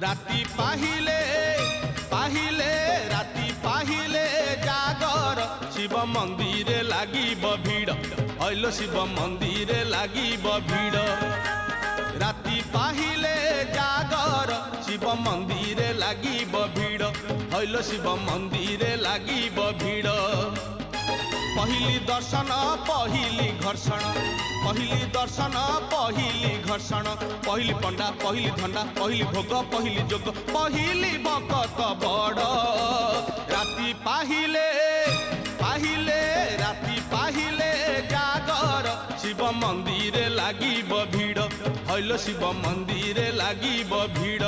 राति पाहिले पाहिले राति पाहिले जागर शिव मंदिर लागिब भीड़ हइलो शिव मंदिर लागिब भीड़ राति पाहिले जागर शिव मंदिर लागिब भीड़ हइलो शिव मंदिर लागिब भीड़ पहिली दर्शन पहिली घर्षण पहिली दर्शन पहिली घर्षण पहिली पंडा पहिली धंडा पहिली भोग पहिली जोग पहिली भक्त बड़ राति पाहिले पाहिले राति पाहिले जागर शिव मंदिर लागिब भीड़ हइलो शिव मंदिर लागिब भीड़।